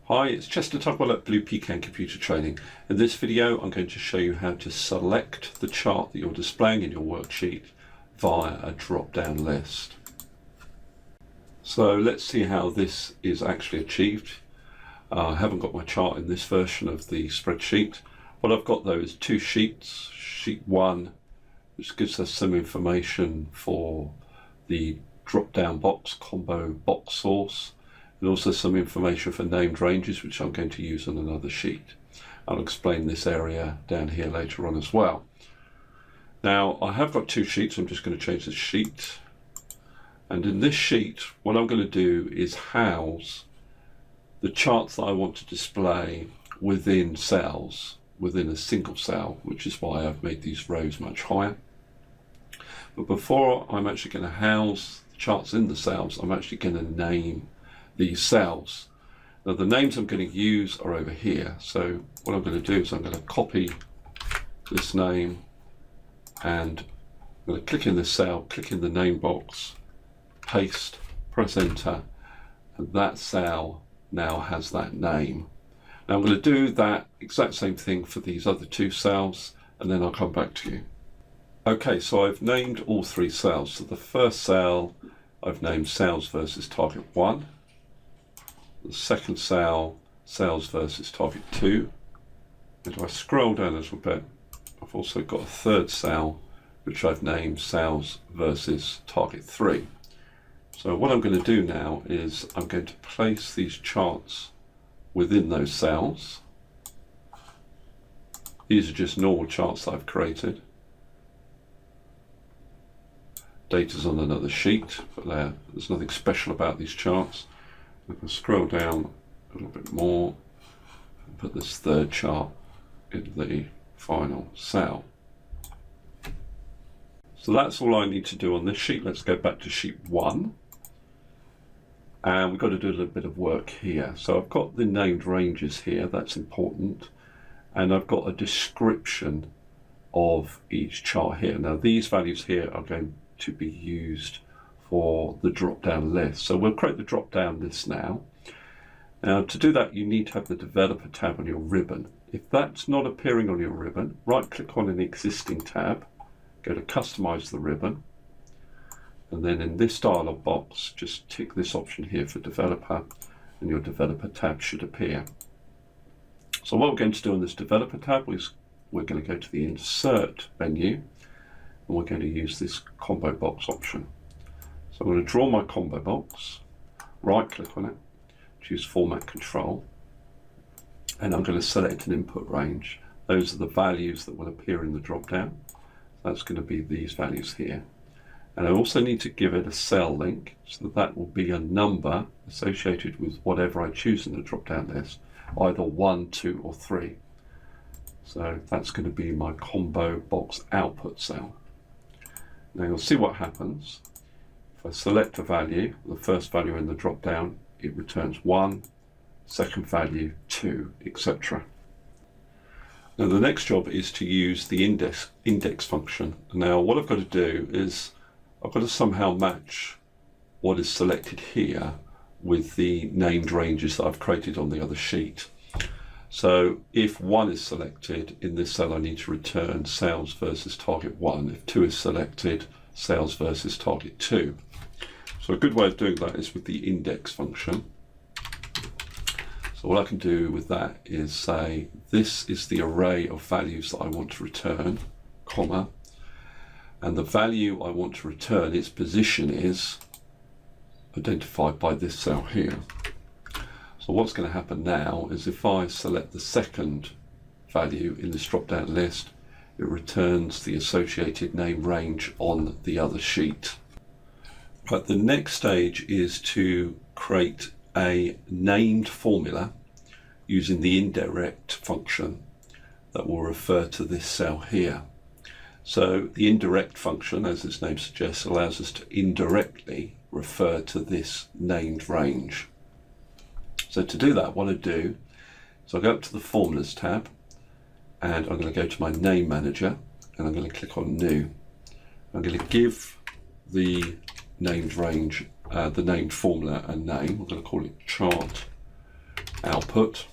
Hi, it's Chester Tugwell at Blue Pecan Computer Training. In this video, I'm going to show you how to select the chart that you're displaying in your worksheet via a drop-down list. So let's see how this is actually achieved. I haven't got my chart in this version of the spreadsheet. What I've got though is two sheets. Sheet 1, which gives us some information for the drop-down box, combo box source, and also some information for named ranges, which I'm going to use on another sheet. I'll explain this area down here later on as well. Now, I have got two sheets. I'm just going to change the sheet. And in this sheet, what I'm going to do is house the charts that I want to display within cells, within a single cell, which is why I've made these rows much higher. But before I'm actually going to house the charts in the cells, I'm actually going to name these cells. Now the names I'm going to use are over here. So what I'm going to do is I'm going to copy this name and I'm going to click in this cell, click in the name box, paste, press enter, and that cell now has that name. Now I'm going to do that exact same thing for these other two cells, and then I'll come back to you. Okay, so I've named all three cells. So the first cell I've named sales versus target 1. The second cell, sales versus target 2. And if I scroll down a little bit, I've also got a third cell which I've named sales versus target 3. So what I'm going to do now is I'm going to place these charts within those cells. These are just normal charts that I've created. Data's on another sheet, but there's nothing special about these charts. I can scroll down a little bit more and put this third chart in the final cell. So that's all I need to do on this sheet. Let's go back to sheet 1. And we've got to do a little bit of work here. So I've got the named ranges here, that's important. And I've got a description of each chart here. Now these values here are going to be used for the drop-down list. So we'll create the drop-down list now. Now to do that, you need to have the developer tab on your ribbon. If that's not appearing on your ribbon, right-click on an existing tab, go to customize the ribbon, and then in this dialog box, just tick this option here for developer, and your developer tab should appear. So what we're going to do in this developer tab is we're going to go to the insert menu, and we're going to use this combo box option. So I'm going to draw my combo box, right click on it, choose format control, and I'm going to select an input range. Those are the values that will appear in the drop down. That's going to be these values here. And I also need to give it a cell link, so that will be a number associated with whatever I choose in the drop down list, either 1, 2 or 3. So that's going to be my combo box output cell. Now you'll see what happens. If I select a value, the first value in the drop down, it returns 1, second value 2, etc. Now the next job is to use the index function. Now what I've got to do is I've got to somehow match what is selected here with the named ranges that I've created on the other sheet. So if 1 is selected, in this cell I need to return sales versus target 1. If 2 is selected, sales versus target 2. So a good way of doing that is with the index function. So what I can do with that is say, this is the array of values that I want to return, comma, and the value I want to return, its position is identified by this cell here. So what's going to happen now is if I select the second value in this drop-down list, it returns the associated name range on the other sheet. But the next stage is to create a named formula using the indirect function that will refer to this cell here. So the indirect function, as its name suggests, allows us to indirectly refer to this named range. So to do that, what I do is I'll go up to the Formulas tab, and I'm going to go to my Name Manager, and I'm going to click on New. I'm going to give the named range, the named formula a name. I'm going to call it chart output. output.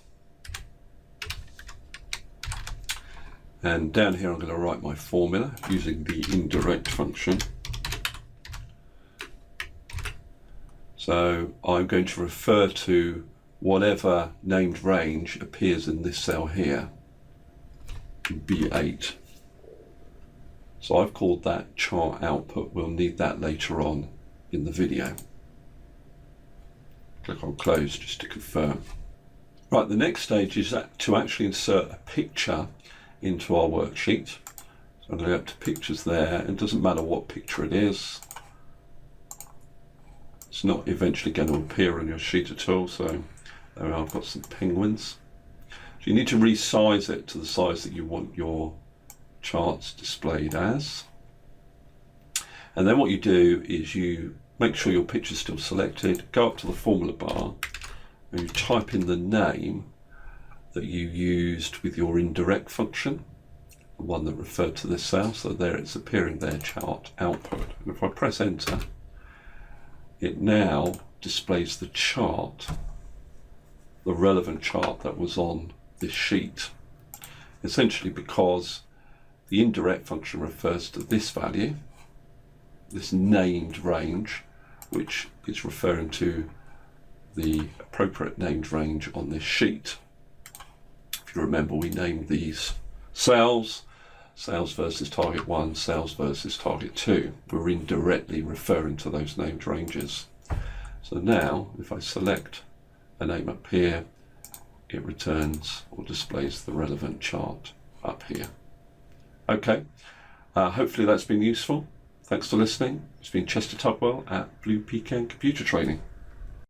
And down here I'm going to write my formula using the indirect function. So I'm going to refer to whatever named range appears in this cell here, B8. So I've called that chart output. We'll need that later on in the video. Click on close just to confirm. Right, the next stage is to actually insert a picture into our worksheet. So I'm going to go up to pictures there, and it doesn't matter what picture it is. It's not eventually going to appear on your sheet at all. So there we are, I've got some penguins. So you need to resize it to the size that you want your charts displayed as. And then what you do is you make sure your picture is still selected, go up to the formula bar, and you type in the name that you used with your indirect function, the one that referred to this cell. So there it's appearing there, chart output. And if I press enter, it now displays the chart, the relevant chart that was on this sheet. Essentially because the indirect function refers to this value, this named range, which is referring to the appropriate named range on this sheet. If you remember, we named these cells, sales versus target 1, sales versus target 2. We're indirectly referring to those named ranges. So now, if I select a name up here, it returns or displays the relevant chart up here. Okay, hopefully that's been useful. Thanks for listening. It's been Chester Tugwell at Blue Pecan Computer Training.